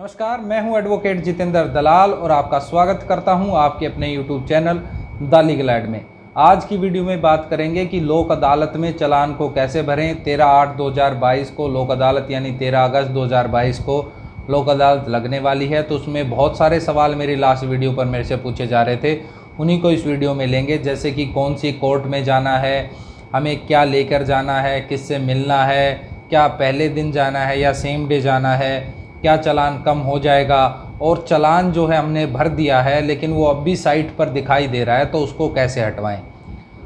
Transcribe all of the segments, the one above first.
नमस्कार, मैं हूं एडवोकेट जितेंद्र दलाल और आपका स्वागत करता हूं आपके अपने YouTube channel the legal aid में। आज की वीडियो में बात करेंगे कि लोक अदालत में चालान को कैसे भरें। 13/8/2022 को लोक अदालत यानी 13 अगस्त 2022 को लोक अदालत लगने वाली है। तो उसमें बहुत सारे सवाल मेरी लास्ट वीडियो पर मेरे से पूछे जा रहे थे, उन्हीं को इस वीडियो में लेंगे। जैसे कि कौन सी कोर्ट में जाना है, हमें क्या लेकर जाना है, किससे मिलना है, क्या पहले दिन जाना है या सेम डे जाना है, क्या चालान कम हो जाएगा, और चालान जो है हमने भर दिया है लेकिन वो अब भी साइट पर दिखाई दे रहा है तो उसको कैसे हटवाएं।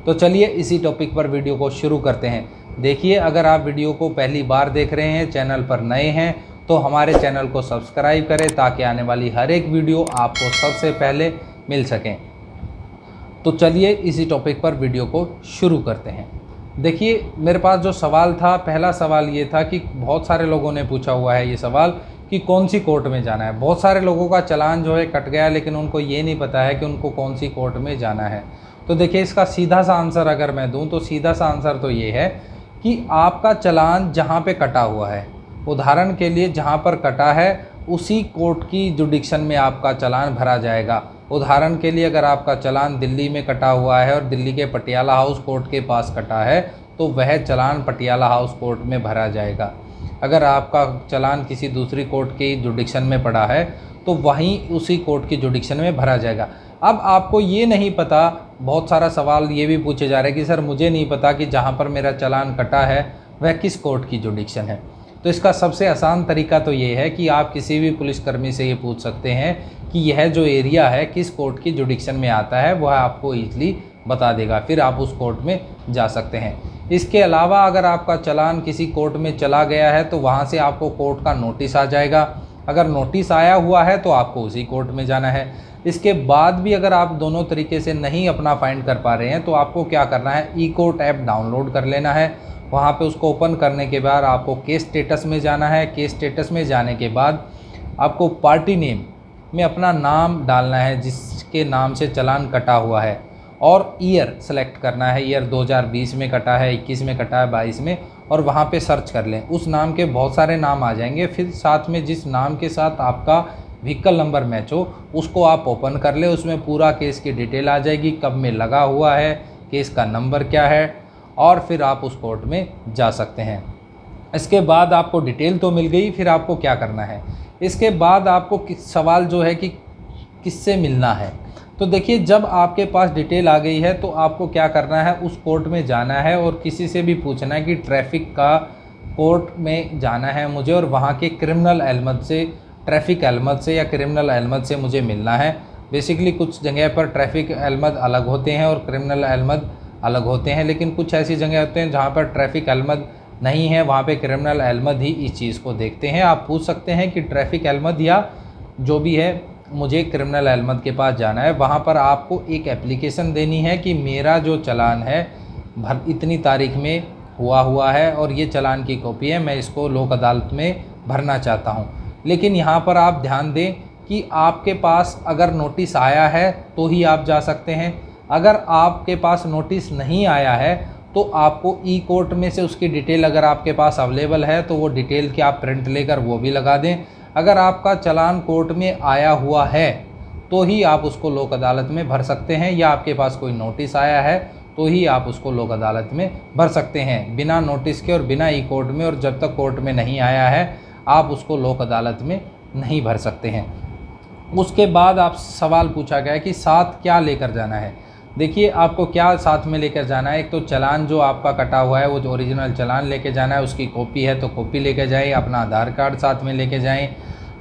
तो चलिए इसी टॉपिक पर वीडियो को शुरू करते हैं। देखिए, अगर आप वीडियो को पहली बार देख रहे हैं, चैनल पर नए हैं, तो हमारे चैनल को सब्सक्राइब करें ताकि आने वाली हर एक वीडियो आपको सबसे पहले मिल सकें। तो चलिए इसी टॉपिक पर वीडियो को शुरू करते हैं। देखिए, मेरे पास जो सवाल था, पहला सवाल ये था कि बहुत सारे लोगों ने पूछा हुआ है ये सवाल कि कौन सी कोर्ट में जाना है। बहुत सारे लोगों का चालान जो है कट गया, लेकिन उनको ये नहीं पता है कि उनको कौन सी कोर्ट में जाना है। तो देखिए, इसका सीधा सा आंसर अगर मैं दूं तो सीधा सा आंसर तो ये है कि आपका चालान जहां पे कटा हुआ है, उदाहरण के लिए जहां पर कटा है उसी कोर्ट की जुडिक्शन में आपका चालान भरा जाएगा। उदाहरण के लिए, अगर आपका चालान दिल्ली में कटा हुआ है और दिल्ली के पटियाला हाउस कोर्ट के पास कटा है तो वह चालान पटियाला हाउस कोर्ट में भरा जाएगा। अगर आपका चालान किसी दूसरी कोर्ट की जुडिक्शन में पड़ा है तो वहीं उसी कोर्ट की जुडिक्शन में भरा जाएगा। अब आपको ये नहीं पता, बहुत सारा सवाल ये भी पूछे जा रहे हैं कि सर मुझे नहीं पता कि जहाँ पर मेरा चालान कटा है वह किस कोर्ट की जुडिक्शन है। तो इसका सबसे आसान तरीका तो ये है कि आप किसी भी पुलिसकर्मी से ये पूछ सकते हैं कि यह जो एरिया है किस कोर्ट की जुडिक्शन में आता है, वह आपको ईज़िली बता देगा, फिर आप उस कोर्ट में जा सकते हैं। इसके अलावा अगर आपका चालान किसी कोर्ट में चला गया है तो वहाँ से आपको कोर्ट का नोटिस आ जाएगा। अगर नोटिस आया हुआ है तो आपको उसी कोर्ट में जाना है। इसके बाद भी अगर आप दोनों तरीके से नहीं अपना फाइंड कर पा रहे हैं तो आपको क्या करना है, ई कोर्ट ऐप डाउनलोड कर लेना है। वहाँ पे उसको ओपन करने के बाद आपको केस स्टेटस में जाना है। केस स्टेटस में जाने के बाद आपको पार्टी नेम में अपना नाम डालना है जिसके नाम से चालान कटा हुआ है, और ईयर सेलेक्ट करना है। ईयर 2020 में कटा है, 21 में कटा है, 22 में, और वहाँ पे सर्च कर लें। उस नाम के बहुत सारे नाम आ जाएंगे। फिर साथ में जिस नाम के साथ आपका व्हीकल नंबर मैच हो उसको आप ओपन कर लें। उसमें पूरा केस की डिटेल आ जाएगी, कब में लगा हुआ है, केस का नंबर क्या है, और फिर आप उस कोर्ट में जा सकते हैं। इसके बाद आपको डिटेल तो मिल गई, फिर आपको क्या करना है। इसके बाद आपको सवाल जो है कि किससे मिलना है। तो देखिए, जब आपके पास डिटेल आ गई है तो आपको क्या करना है, उस कोर्ट में जाना है और किसी से भी पूछना है कि ट्रैफिक का कोर्ट में जाना है मुझे और वहाँ के क्रिमिनल एलमद से, ट्रैफिक एलमद से या क्रिमिनल एलमद से मुझे मिलना है। बेसिकली कुछ जगह पर ट्रैफिक एलमद अलग होते हैं और क्रिमिनल एलमद अलग होते हैं, लेकिन कुछ ऐसी जगह होते हैं जहाँ पर ट्रैफिक एलमद नहीं है, वहाँ पे क्रिमिनल एलमद ही इस चीज़ को देखते हैं। आप पूछ सकते हैं कि ट्रैफिक एलमद या जो भी है, मुझे क्रिमिनल एलमद के पास जाना है। वहाँ पर आपको एक एप्लीकेशन देनी है कि मेरा जो चालान है इतनी तारीख में हुआ है और ये चालान की कॉपी है, मैं इसको लोक अदालत में भरना चाहता हूँ। लेकिन यहाँ पर आप ध्यान दें कि आपके पास अगर नोटिस आया है तो ही आप जा सकते हैं। अगर आपके पास नोटिस नहीं आया है तो आपको ई कोर्ट में से उसकी डिटेल अगर आपके पास अवेलेबल है तो वो डिटेल की आप प्रिंट लेकर वो भी लगा दें। अगर आपका चालान कोर्ट में आया हुआ है तो ही आप उसको लोक अदालत में भर सकते हैं, या आपके पास कोई नोटिस आया है तो ही आप उसको लोक अदालत में भर सकते हैं। बिना नोटिस के और बिना ई कोर्ट में, और जब तक कोर्ट में नहीं आया है आप उसको लोक अदालत में नहीं भर सकते हैं। उसके बाद आप सवाल पूछा गया कि साथ क्या लेकर जाना है। देखिए, आपको क्या साथ में लेकर जाना है। एक तो चालान जो आपका कटा हुआ है वो जो ओरिजिनल चालान लेके जाना है, उसकी कॉपी है तो कॉपी लेके जाएं। अपना आधार कार्ड साथ में लेके जाएं।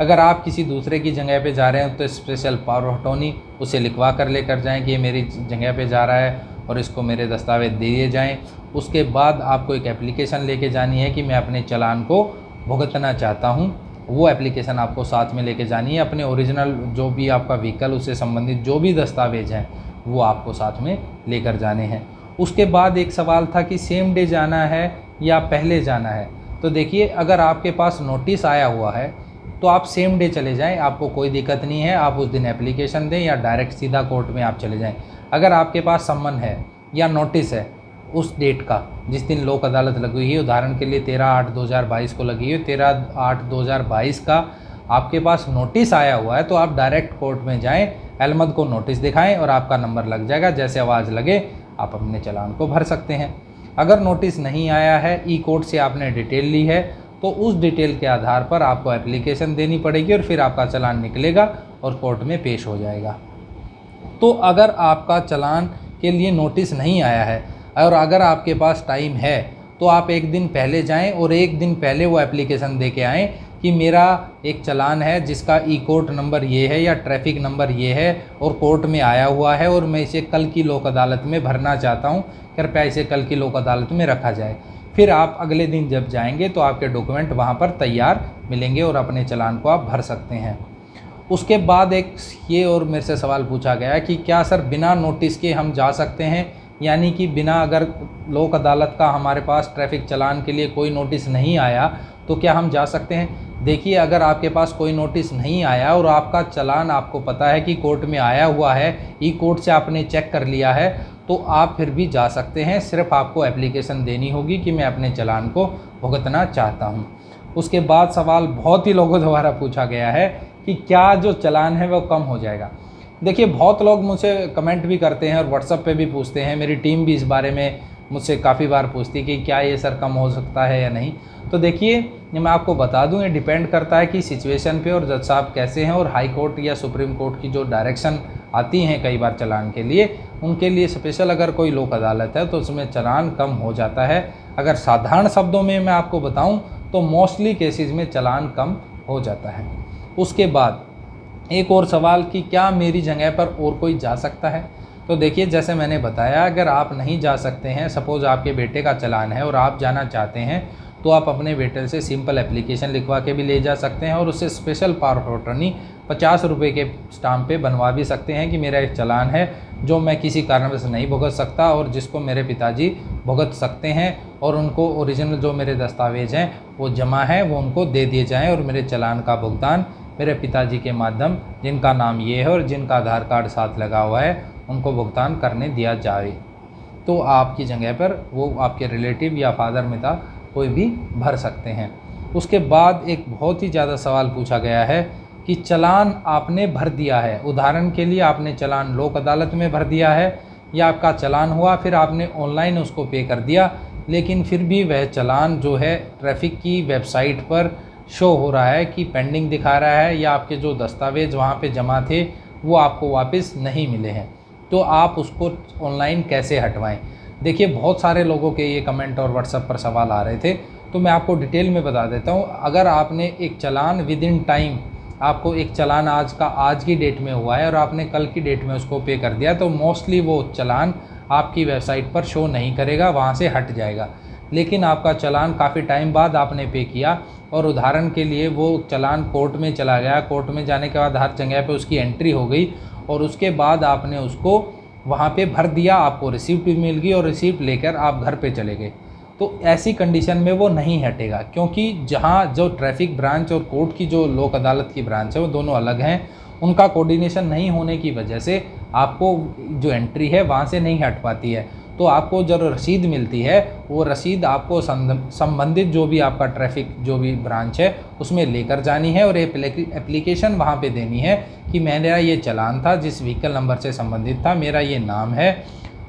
अगर आप किसी दूसरे की जगह पे जा रहे हैं तो स्पेशल पावर ऑफ अटॉर्नी उसे लिखवा कर लेकर जाएं कि ये मेरी जगह पे जा रहा है और इसको मेरे दस्तावेज दे दिए जाएँ। उसके बाद आपको एक एप्लीकेशन लेके जानी है कि मैं अपने चालान को भुगतना चाहता हूँ, वो एप्लीकेशन आपको साथ में लेके जानी है। अपने ओरिजिनल जो भी आपका व्हीकल, उससे संबंधित जो भी दस्तावेज हैं वो आपको साथ में लेकर जाने हैं। उसके बाद एक सवाल था कि सेम डे जाना है या पहले जाना है। तो देखिए, अगर आपके पास नोटिस आया हुआ है तो आप सेम डे चले जाएं, आपको कोई दिक्कत नहीं है। आप उस दिन एप्लीकेशन दें या डायरेक्ट सीधा कोर्ट में आप चले जाएं। अगर आपके पास सम्मन है या नोटिस है उस डेट का जिस दिन लोक अदालत लगी हुई है, उदाहरण के लिए 13/8/2022 को लगी है, 13/8/2022 का आपके पास नोटिस आया हुआ है तो आप डायरेक्ट कोर्ट में जाएं, अहमद को नोटिस दिखाएं और आपका नंबर लग जाएगा। जैसे आवाज़ लगे आप अपने चालान को भर सकते हैं। अगर नोटिस नहीं आया है, ई कोर्ट से आपने डिटेल ली है, तो उस डिटेल के आधार पर आपको एप्लीकेशन देनी पड़ेगी और फिर आपका चालान निकलेगा और कोर्ट में पेश हो जाएगा। तो अगर आपका चालान के लिए नोटिस नहीं आया है और अगर आपके पास टाइम है तो आप एक दिन पहले जाएं और एक दिन पहले वो एप्लीकेशन दे के आएँ कि मेरा एक चालान है जिसका ई कोर्ट नंबर ये है या ट्रैफिक नंबर ये है और कोर्ट में आया हुआ है और मैं इसे कल की लोक अदालत में भरना चाहता हूँ, कृपया इसे कल की लोक अदालत में रखा जाए। फिर आप अगले दिन जब जाएंगे तो आपके डॉक्यूमेंट वहाँ पर तैयार मिलेंगे और अपने चालान को आप भर सकते हैं। उसके बाद एक ये और मेरे से सवाल पूछा गया कि क्या सर बिना नोटिस के हम जा सकते हैं, यानी कि बिना अगर लोक अदालत का हमारे पास ट्रैफिक चालान के लिए कोई नोटिस नहीं आया तो क्या हम जा सकते हैं? देखिए, अगर आपके पास कोई नोटिस नहीं आया और आपका चालान आपको पता है कि कोर्ट में आया हुआ है, ई कोर्ट से आपने चेक कर लिया है, तो आप फिर भी जा सकते हैं। सिर्फ आपको एप्लीकेशन देनी होगी कि मैं अपने चालान को भुगतना चाहता हूं। उसके बाद सवाल बहुत ही लोगों द्वारा पूछा गया है कि क्या जो चालान है वो कम हो जाएगा। देखिए, बहुत लोग मुझसे कमेंट भी करते हैं और व्हाट्सएप पे भी पूछते हैं, मेरी टीम भी इस बारे में मुझसे काफ़ी बार पूछती है कि क्या ये सर कम हो सकता है या नहीं। तो देखिए, मैं आपको बता दूं, ये डिपेंड करता है कि सिचुएशन पे और जज साहब कैसे हैं और हाई कोर्ट या सुप्रीम कोर्ट की जो डायरेक्शन आती हैं कई बार चालान के लिए, उनके लिए स्पेशल अगर कोई लोक अदालत है तो उसमें चालान कम हो जाता है। अगर साधारण शब्दों में मैं आपको बताऊं तो मोस्टली केसेस में चालान कम हो जाता है। उसके बाद एक और सवाल कि क्या मेरी जगह पर और कोई जा सकता है। तो देखिए, जैसे मैंने बताया, अगर आप नहीं जा सकते हैं, सपोज़ आपके बेटे का चालान है और आप जाना चाहते हैं, तो आप अपने बेटे से सिंपल एप्लीकेशन लिखवा के भी ले जा सकते हैं और उससे स्पेशल पावर ऑफ अटॉर्नी 50 रुपये के स्टाम्प पे बनवा भी सकते हैं कि मेरा एक चालान है जो मैं किसी कारणवश नहीं भुगत सकता और जिसको मेरे पिताजी भुगत सकते हैं, और उनको ओरिजिनल जो मेरे दस्तावेज़ हैं वो जमा है वो उनको दे दिए जाएँ और मेरे चालान का भुगतान मेरे पिताजी के माध्यम, जिनका नाम ये है और जिनका आधार कार्ड साथ लगा हुआ है, उनको भुगतान करने दिया जाए। तो आपकी जगह पर वो आपके रिलेटिव या फादर में था कोई भी भर सकते हैं। उसके बाद एक बहुत ही ज़्यादा सवाल पूछा गया है कि चालान आपने भर दिया है, उदाहरण के लिए आपने चालान लोक अदालत में भर दिया है या आपका चालान हुआ फिर आपने ऑनलाइन उसको पे कर दिया, लेकिन फिर भी वह चालान जो है ट्रैफिक की वेबसाइट पर शो हो रहा है कि पेंडिंग दिखा रहा है या आपके जो दस्तावेज़ वहाँ पे जमा थे वो आपको वापस नहीं मिले हैं, तो आप उसको ऑनलाइन कैसे हटवाएं। देखिए, बहुत सारे लोगों के ये कमेंट और व्हाट्सएप पर सवाल आ रहे थे, तो मैं आपको डिटेल में बता देता हूँ। अगर आपने एक चालान विद इन टाइम, आपको एक चालान आज की डेट में हुआ है और आपने कल की डेट में उसको पे कर दिया, तो मोस्टली वो चालान आपकी वेबसाइट पर शो नहीं करेगा, वहाँ से हट जाएगा। लेकिन आपका चालान काफ़ी टाइम बाद आपने पे किया और उदाहरण के लिए वो चालान कोर्ट में चला गया, कोर्ट में जाने के बाद हर जगह पे उसकी एंट्री हो गई और उसके बाद आपने उसको वहाँ पे भर दिया, आपको रिसीप्ट भी मिल गई और रिसीप्ट लेकर आप घर पे चले गए, तो ऐसी कंडीशन में वो नहीं हटेगा, क्योंकि जहाँ जो ट्रैफिक ब्रांच और कोर्ट की जो लोक अदालत की ब्रांच है वो दोनों अलग हैं। उनका कोऑर्डिनेशन नहीं होने की वजह से आपको जो एंट्री है वहाँ से नहीं हट पाती है। तो आपको जो रसीद मिलती है वो रसीद आपको संबंधित जो भी आपका ट्रैफिक जो भी ब्रांच है उसमें लेकर जानी है और एप्लीकेशन वहाँ पे देनी है कि मेरा ये चालान था जिस व्हीकल नंबर से संबंधित था, मेरा ये नाम है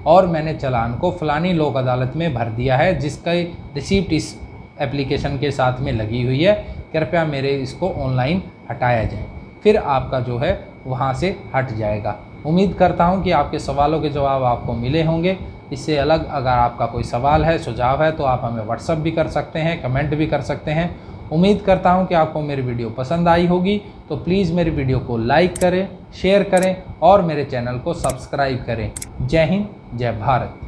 और मैंने चालान को फलानी लोक अदालत में भर दिया है जिसका रिसीप्ट इस एप्लीकेशन के साथ में लगी हुई है, कृपया मेरे इसको ऑनलाइन हटाया जाए। फिर आपका जो है वहाँ से हट जाएगा। उम्मीद करता हूँ कि आपके सवालों के जवाब आपको मिले होंगे। इससे अलग अगर आपका कोई सवाल है, सुझाव है, तो आप हमें व्हाट्सएप भी कर सकते हैं, कमेंट भी कर सकते हैं। उम्मीद करता हूं कि आपको मेरी वीडियो पसंद आई होगी, तो प्लीज़ मेरी वीडियो को लाइक करें, शेयर करें और मेरे चैनल को सब्सक्राइब करें। जय हिंद, जय भारत।